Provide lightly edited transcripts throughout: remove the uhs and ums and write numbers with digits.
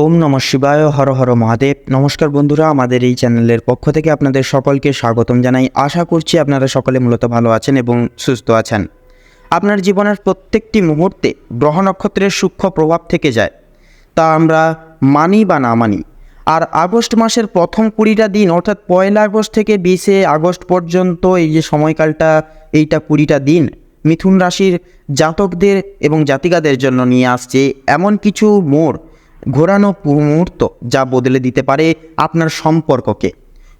ওম নমঃ শিবায়, হর হর মহাদেব। নমস্কার বন্ধুরা, আমাদের এই চ্যানেলের পক্ষ থেকে আপনাদের সকলকে স্বাগতম জানাই। আশা করছি আপনারা সকলে মূলত ভালো আছেন এবং সুস্থ আছেন। আপনার জীবনের প্রত্যেকটি মুহূর্তে গ্রহ নক্ষত্রের সূক্ষ্ম প্রভাব থেকে যায়, তা আমরা মানি বা না মানি। আর আগস্ট মাসের প্রথম 20টা দিন, অর্থাৎ 1 আগস্ট থেকে 20 আগস্ট পর্যন্ত এই যে সময়কালটা, এইটা 20টা দিন মিথুন রাশির জাতকদের এবং জাতিকাদের জন্য নিয়ে আসছে এমন কিছু মোড় ঘোরানো মুহূর্ত, যা বদলে দিতে পারে আপনার সম্পর্ককে,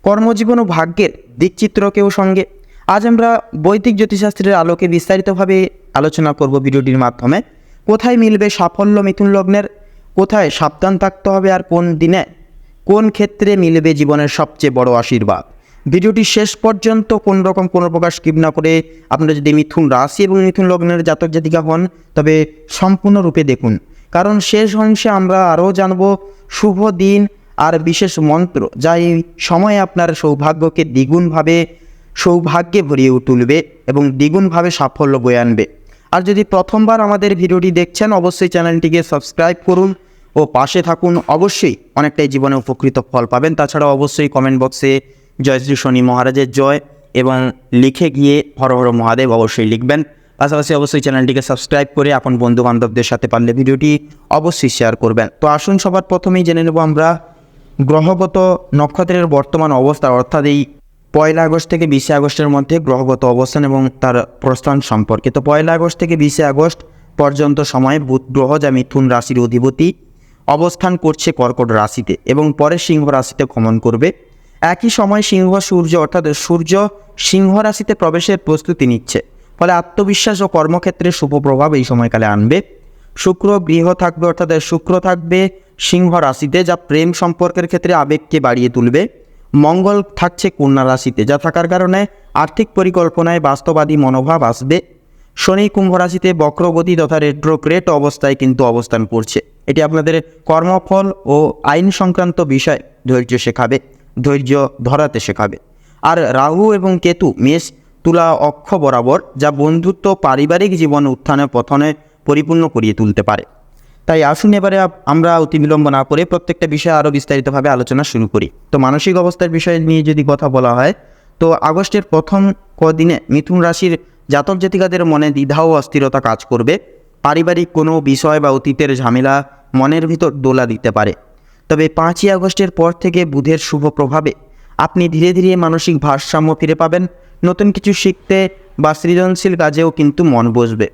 কর্মজীবন ও ভাগ্যের দিকচিত্রকেও সঙ্গে। আজ আমরা বৈদিক জ্যোতিষশাস্ত্রের আলোকে বিস্তারিতভাবে আলোচনা করব ভিডিওটির মাধ্যমে। কোথায় মিলবে সাফল্য মিথুন লগ্নের, কোথায় সাবধান থাকতে হবে, আর কোন দিনে কোন ক্ষেত্রে মিলবে জীবনের সবচেয়ে বড় আশীর্বাদ। ভিডিওটি শেষ পর্যন্ত কোনো প্রকার স্কিপ না করে আপনারা যদি মিথুন রাশি এবং মিথুন লগ্নের জাতক জাতিকা হন, তবে সম্পূর্ণরূপে দেখুন, কারণ শেষ অংশে আমরা আরও জানব শুভ দিন আর বিশেষ মন্ত্র, যা এই সময়ে আপনার সৌভাগ্যকে দ্বিগুণভাবে সৌভাগ্যে ভরিয়ে তুলবে এবং দ্বিগুণভাবে সাফল্য বয়ে আনবে। আর যদি প্রথমবার আমাদের ভিডিওটি দেখছেন, অবশ্যই চ্যানেলটিকে সাবস্ক্রাইব করুন ও পাশে থাকুন। অবশ্যই অনেকটাই জীবনে উপকৃত ফল পাবেন। তাছাড়াও অবশ্যই কমেন্ট বক্সে জয় শ্রী শনি মহারাজের জয় এবং লিখে গিয়ে হর হর মহাদেব অবশ্যই লিখবেন। পাশাপাশি অবশ্যই চ্যানেলটিকে সাবস্ক্রাইব করে আপন বন্ধু বান্ধবদের সাথে পারলে ভিডিওটি অবশ্যই শেয়ার করবেন। তো আসুন সবার প্রথমেই জেনে নেব আমরা গ্রহগত নক্ষত্রের বর্তমান অবস্থা, অর্থাৎ এই 1 আগস্ট থেকে 20 আগস্টের মধ্যে গ্রহগত অবস্থান এবং তার প্রস্থান সম্পর্কে। তো 1 আগস্ট থেকে 20 আগস্ট পর্যন্ত সময়ে বুধ গ্রহ, যা মিথুন রাশির অধিপতি, অবস্থান করছে কর্কট রাশিতে এবং পরে সিংহ রাশিতে গমন করবে। একই সময় সূর্য সিংহ রাশিতে প্রবেশের প্রস্তুতি নিচ্ছে, ফলে আত্মবিশ্বাস ও কর্মক্ষেত্রে শুভ প্রভাব এই সময়কালে আনবে। শুক্র থাকবে সিংহ রাশিতে, যা প্রেম সম্পর্কের ক্ষেত্রে আবেগকে বাড়িয়ে তুলবে। মঙ্গল থাকছে কন্যা রাশিতে, যা থাকার কারণে আর্থিক পরিকল্পনায় বাস্তববাদী মনোভাব আসবে। শনি কুম্ভ রাশিতে বক্রগতি তথা রেট্রোগ্রেড অবস্থায় কিন্তু অবস্থান করছে। এটি আপনাদের কর্মফল ও আইন সংক্রান্ত বিষয় ধৈর্য ধরাতে শেখাবে। আর রাহু এবং কেতু মেষ তুলা অক্ষ বরাবর, যা বন্ধুত্ব পারিবারিক জীবন উত্থানে পথনে পরিপূর্ণ করিয়ে তুলতে পারে। তাই আসুন এবারে আমরা অতি বিলম্ব না করে প্রত্যেকটা বিষয়ে আরও বিস্তারিতভাবে আলোচনা শুরু করি। তো মানসিক অবস্থার বিষয় নিয়ে যদি কথা বলা হয়, তো আগস্টের প্রথম কদিনে মিথুন রাশির জাতক জাতিকাদের মনে দ্বিধা ও অস্থিরতা কাজ করবে। পারিবারিক কোনো বিষয় বা অতীতের ঝামেলা মনের ভিতর দোলা দিতে পারে। তবে 5ই আগস্টের পর থেকে বুধের শুভ প্রভাবে আপনি ধীরে ধীরে মানসিক ভারসাম্য ফিরে পাবেন। নতুন কিছু শিখতে বা সৃজনশীল কাজেও কিন্তু মন বসবে।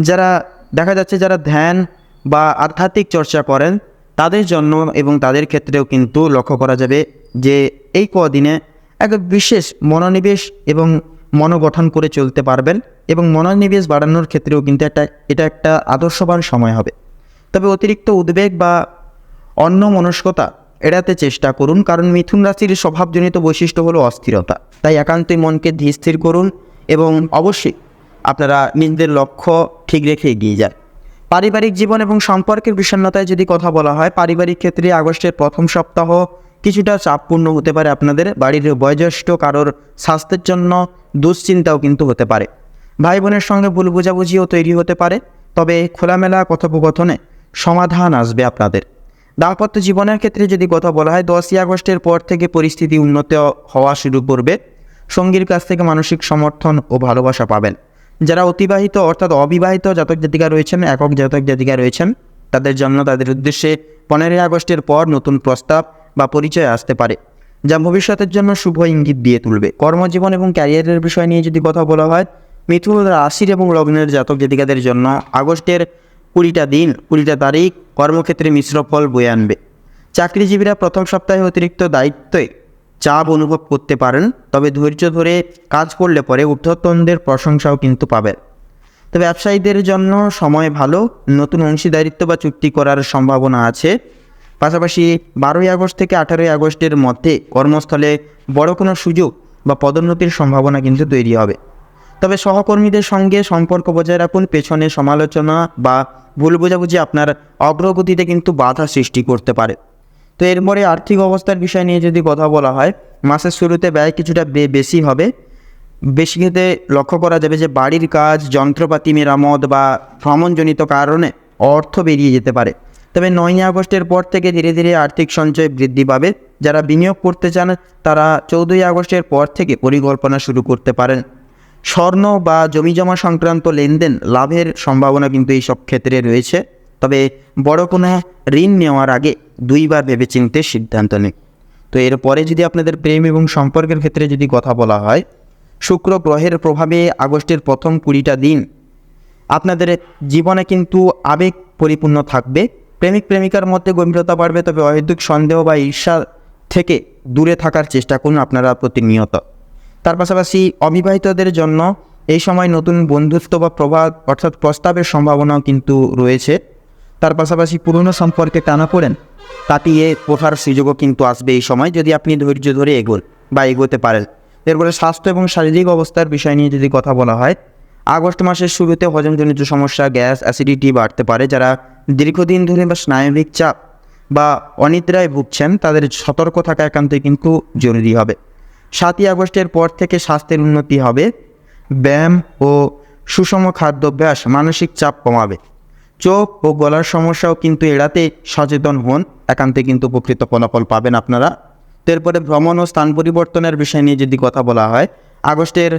যারা ধ্যান বা আধ্যাত্মিক চর্চা করেন, তাদের জন্য এবং তাদের ক্ষেত্রেও কিন্তু লক্ষ্য করা যাবে যে এই কদিনে এক বিশেষ মনোনিবেশ এবং মনোগঠন করে চলতে পারবেন এবং মনোনিবেশ বাড়ানোর ক্ষেত্রেও কিন্তু এটা একটা আদর্শবান সময় হবে। তবে অতিরিক্ত উদ্বেগ বা অন্যমনস্কতা এড়াতে চেষ্টা করুন, কারণ মিথুন রাশির স্বভাবজনিত বৈশিষ্ট্য হলো অস্থিরতা। তাই একান্তই মনকে স্থির করুন এবং অবশ্যই আপনারা নিজেদের লক্ষ্য ঠিক রেখে এগিয়ে যান। পারিবারিক জীবন এবং সম্পর্কের বিষণ্ণতায় যদি কথা বলা হয়, পারিবারিক ক্ষেত্রে আগস্টের প্রথম সপ্তাহ কিছুটা চাপপূর্ণ হতে পারে। আপনাদের বাড়ির বয়োজ্যেষ্ঠ কারোর স্বাস্থ্যের জন্য দুশ্চিন্তাও কিন্তু হতে পারে। ভাই বোনের সঙ্গে ভুল বোঝাবুঝিও তৈরি হতে পারে, তবে খোলামেলা কথোপকথনে সমাধান আসবে আপনাদের। দাম্পত্য জীবনের ক্ষেত্রে যদি কথা বলা হয়, 10ই আগস্টের পর থেকে পরিস্থিতি উন্নত হওয়া শুরু করবে। সঙ্গীর কাছ থেকে মানসিক সমর্থন ও ভালোবাসা পাবেন। যারা অবিবাহিত জাতক জাতিকা রয়েছেন, একক জাতক জাতিকা রয়েছেন, তাদের জন্য তাদের উদ্দেশ্যে 15ই আগস্টের পর নতুন প্রস্তাব বা পরিচয় আসতে পারে, যা ভবিষ্যতের জন্য শুভ ইঙ্গিত দিয়ে তুলবে। কর্মজীবন এবং ক্যারিয়ারের বিষয় নিয়ে যদি কথা বলা হয়, মিথুন রাশির এবং লগ্নের জাতক জাতিকাদের জন্য আগস্টের 20টা তারিখ কর্মক্ষেত্রে মিশ্র ফল বয়ে আনবে। চাকরিজীবীরা প্রথম সপ্তাহে অতিরিক্ত দায়িত্বে চাপ অনুভব করতে পারেন, তবে ধৈর্য ধরে কাজ করলে পরে ঊর্ধ্বতনদের প্রশংসাও কিন্তু পাবেন। তো ব্যবসায়ীদের জন্য সময় ভালো, নতুন অংশীদারিত্ব বা চুক্তি করার সম্ভাবনা আছে। পাশাপাশি 12ই আগস্ট থেকে 18ই আগস্টের মধ্যে কর্মস্থলে বড় কোনো সুযোগ বা পদোন্নতির সম্ভাবনা কিন্তু তৈরি হবে। তবে সহকর্মীদের সঙ্গে সম্পর্ক বজায় রাখুন। পেছনে সমালোচনা বা ভুল বোঝাবুঝি আপনার অগ্রগতিতে কিন্তু বাধা সৃষ্টি করতে পারে। তো এরপরে আর্থিক অবস্থার বিষয় নিয়ে যদি কথা বলা হয়, মাসের শুরুতে ব্যয় কিছুটা বেশি হবে। বেশি ক্ষেত্রে লক্ষ্য করা যাবে যে বাড়ির কাজ, যন্ত্রপাতি মেরামত বা ভ্রমণজনিত কারণে অর্থ বেরিয়ে যেতে পারে। তবে 9ই আগস্টের পর থেকে ধীরে ধীরে আর্থিক সঞ্চয় বৃদ্ধি পাবে। যারা বিনিয়োগ করতে চান তারা 14ই আগস্টের পর থেকে পরিকল্পনা শুরু করতে পারেন। স্বর্ণ বা জমিজমা সংক্রান্ত লেনদেন লাভের সম্ভাবনা কিন্তু এই সব ক্ষেত্রে রয়েছে। তবে বড় কোনো ঋণ নেওয়ার আগে দুইবার ভেবেচিন্তে সিদ্ধান্ত নিন। তো এরপরে যদি আপনাদের প্রেম এবং সম্পর্কের ক্ষেত্রে যদি কথা বলা হয়, শুক্র গ্রহের প্রভাবে আগস্টের প্রথম 20টা দিন আপনাদের জীবনে কিন্তু আবেগ পরিপূর্ণ থাকবে। প্রেমিক প্রেমিকার মধ্যে গভীরতা বাড়বে, তবে অহেতুক সন্দেহ বা ঈর্ষা থেকে দূরে থাকার চেষ্টা করুন আপনারা প্রতিনিয়ত। তার পাশাপাশি অবিবাহিতদের জন্য এই সময় নতুন বন্ধুত্ব বা অর্থাৎ প্রস্তাবের সম্ভাবনাও কিন্তু রয়েছে। তার পাশাপাশি পুরনো সম্পর্কে টানাপোড়েন কাটিয়ে ওঠার সুযোগও কিন্তু আসবে এই সময়, যদি আপনি ধৈর্য ধরে এগোতে পারেন। এরপরে স্বাস্থ্য এবং শারীরিক অবস্থার বিষয় নিয়ে যদি কথা বলা হয়, আগস্ট মাসের শুরুতে হজমজনিত সমস্যা, গ্যাস, অ্যাসিডিটি বাড়তে পারে। যারা দীর্ঘদিন ধরে বা স্নায়বিক চাপ বা অনিদ্রায় ভুগছেন তাদের সতর্ক থাকা একান্তই কিন্তু জরুরি হবে। 7ই আগস্টের পর থেকে স্বাস্থ্যের উন্নতি হবে। ব্যায়াম ও সুষম খাদ্যাভ্যাস মানসিক চাপ কমাবে। চোখ ও গলার সমস্যাও কিন্তু এড়াতে সচেতন হন, একান্তে কিন্তু উপকৃত ফলাফল পাবেন আপনারা। এরপরে ভ্রমণ ও স্থান পরিবর্তনের বিষয় নিয়ে যদি কথা বলা হয়, আগস্টের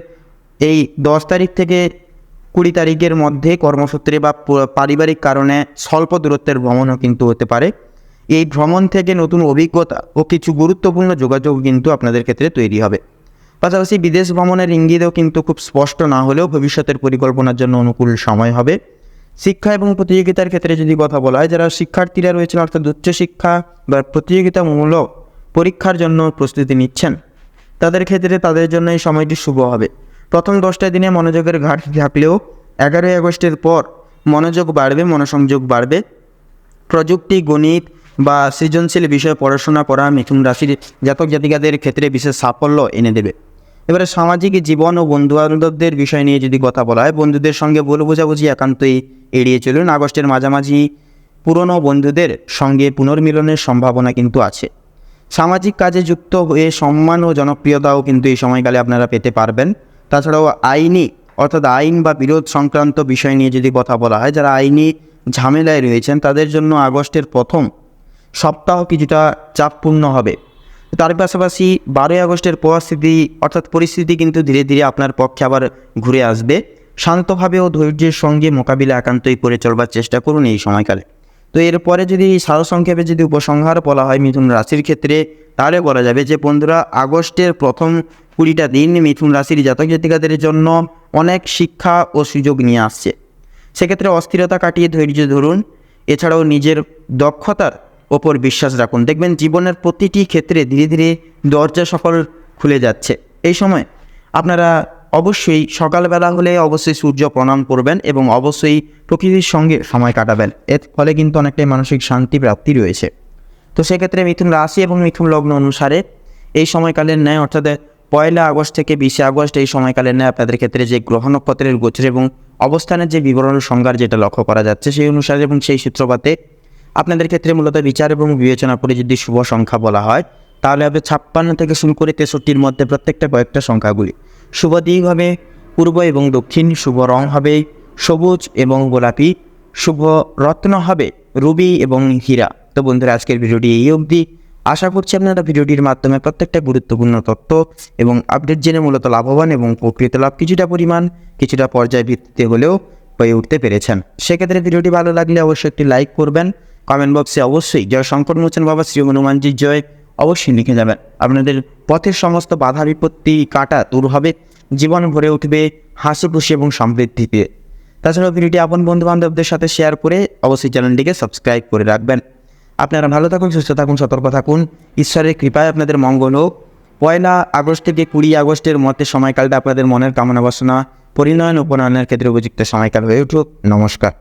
এই 10 তারিখ থেকে 20 তারিখের মধ্যে কর্মসূত্রে বা পারিবারিক কারণে স্বল্প দূরত্বের ভ্রমণও কিন্তু হতে পারে। এই ভ্রমণ থেকে নতুন অভিজ্ঞতা ও কিছু গুরুত্বপূর্ণ যোগাযোগ কিন্তু আপনাদের ক্ষেত্রে তৈরি হবে। পাশাপাশি বিদেশ ভ্রমণের ইঙ্গিতও কিন্তু খুব স্পষ্ট না হলেও ভবিষ্যতের পরিকল্পনার জন্য অনুকূল সময় হবে। শিক্ষা এবং প্রতিযোগিতার ক্ষেত্রে যদি কথা বলা হয়, যারা শিক্ষার্থীরা রয়েছেন অর্থাৎ উচ্চশিক্ষা বা প্রতিযোগিতামূলক পরীক্ষার জন্য প্রস্তুতি নিচ্ছেন, তাদের ক্ষেত্রে তাদের জন্য এই সময়টি শুভ হবে। প্রথম 10টা দিনে মনোযোগের ঘাটতি থাকলেও 11ই আগস্টের পর মনোযোগ বাড়বে, মনোসংযোগ বাড়বে। প্রযুক্তি, গণিত বা সৃজনশীল বিষয়ে পড়াশোনা করা মিথুন রাশির জাতক জাতিকাদের ক্ষেত্রে বিশেষ সাফল্য এনে দেবে। এবারে সামাজিক জীবন ও বন্ধুবান্ধবদের বিষয় নিয়ে যদি কথা বলা হয়, বন্ধুদের সঙ্গে ভুল বোঝাবুঝি একান্তই এড়িয়ে চলুন। আগস্টের মাঝামাঝি পুরনো বন্ধুদের সঙ্গে পুনর্মিলনের সম্ভাবনা কিন্তু আছে। সামাজিক কাজে যুক্ত হয়ে সম্মান ও জনপ্রিয়তাও কিন্তু এই সময়কালে আপনারা পেতে পারবেন। তাছাড়াও অর্থাৎ আইন বা বিরোধ সংক্রান্ত বিষয় নিয়ে যদি কথা বলা হয়, যারা আইনি ঝামেলায় রয়েছেন তাদের জন্য আগস্টের প্রথম সপ্তাহ কিছুটা চাপপূর্ণ হবে। তার পাশাপাশি 12ই আগস্টের পরিস্থিতি কিন্তু ধীরে ধীরে আপনার পক্ষে আবার ঘুরে আসবে। শান্তভাবে ও ধৈর্যের সঙ্গে মোকাবিলা একান্তই করে চলবার চেষ্টা করুন এই সময়কালে। তো এরপরে যদি সারসংক্ষেপে যদি উপসংহার বলা হয় মিথুন রাশির ক্ষেত্রে, তাহলে বলা যাবে যে বন্ধুরা, আগস্টের প্রথম 20টা দিন মিথুন রাশির জাতক জাতিকাদের জন্য অনেক শিক্ষা ও সুযোগ নিয়ে আসছে। সেক্ষেত্রে অস্থিরতা কাটিয়ে ধৈর্য ধরুন। এছাড়াও নিজের দক্ষতার ওপর বিশ্বাস রাখুন। দেখবেন জীবনের প্রতিটি ক্ষেত্রে ধীরে ধীরে দরজা সকল খুলে যাচ্ছে। এই সময় আপনারা অবশ্যই সকালবেলা হলে অবশ্যই সূর্য প্রণাম করবেন এবং অবশ্যই প্রকৃতির সঙ্গে সময় কাটাবেন। এর ফলে কিন্তু অনেকটাই মানসিক শান্তি প্রাপ্তি রয়েছে। তো সেক্ষেত্রে মিথুন রাশি এবং মিথুন লগ্ন অনুসারে এই সময়কালের ন্যায়, অর্থাৎ 1 আগস্ট থেকে 20 আগস্ট এই সময়কালের ন্যায় আপনাদের ক্ষেত্রে যে গ্রহ নক্ষত্রের গোচর এবং অবস্থানের যে বিবরণ সংজ্ঞার যেটা লক্ষ্য করা যাচ্ছে, সেই অনুসারে এবং সেই সূত্রপাতে আপনাদের ক্ষেত্রে মূলত বিচার এবং বিবেচনা করে যদি শুভ সংখ্যা বলা হয়, তাহলে হবে 56 থেকে শুরু করে 63-র মধ্যে প্রত্যেকটা কয়েকটা সংখ্যাগুলি। শুভ দিক হবে পূর্ব এবং দক্ষিণ। শুভ রং হবে সবুজ এবং গোলাপি। শুভ রত্ন হবে রুবি এবং হীরা। তো বন্ধুরা, আজকের ভিডিওটি এই অবধি। আশা করছি আপনারা ভিডিওটির মাধ্যমে প্রত্যেকটা গুরুত্বপূর্ণ তথ্য এবং আপডেট জেনে মূলত লাভবান এবং প্রকৃত লাভ কিছুটা পর্যায় ভিত্তিতে হলেও হয়ে উঠতে পেরেছেন। সেক্ষেত্রে ভিডিওটি ভালো লাগলে অবশ্যই একটি লাইক করবেন। কমেন্ট বক্সে অবশ্যই জয় সংকটমোচন বাবা শ্রী হনুমানজির জয় অবশ্যই লিখে যাবেন। আপনাদের পথের সমস্ত বাধা বিপত্তি কাটা দূর হবে, জীবন ভরে উঠবে হাসি খুশি এবং সমৃদ্ধিতে। তাছাড়াও ভিডিওটি আপন বন্ধু বান্ধবদের সাথে শেয়ার করে অবশ্যই চ্যানেলটিকে সাবস্ক্রাইব করে রাখবেন। আপনারা ভালো থাকুন, সুস্থ থাকুন, সতর্ক থাকুন। ঈশ্বরের কৃপায় আপনাদের মঙ্গল হোক। 1 আগস্ট থেকে 20 আগস্টের মধ্যে সময়কালটা আপনাদের মনের কামনা বাসনা পরিণয়ন উপনয়নের ক্ষেত্রে উপযুক্ত সময়কাল হয়ে উঠুক। নমস্কার।